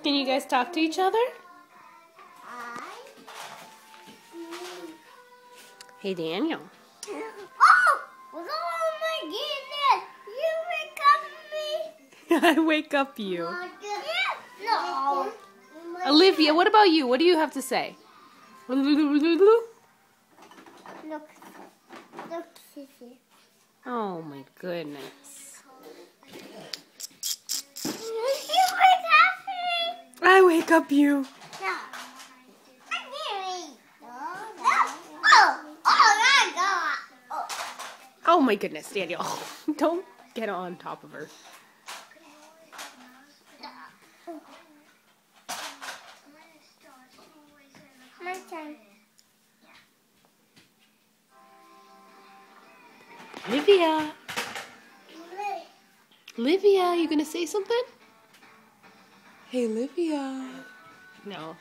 Can you guys talk to each other? Hey, Daniel. Oh my goodness! You wake up me. I wake up you. No. Olivia, what about you? What do you have to say? Look, Sissy. Oh my goodness. You wake up me. I wake up you. No. Oh my God. Oh my goodness, Daniel. Don't get on top of her. My turn. Olivia. Olivia, you gonna say something? Hey, Olivia. No.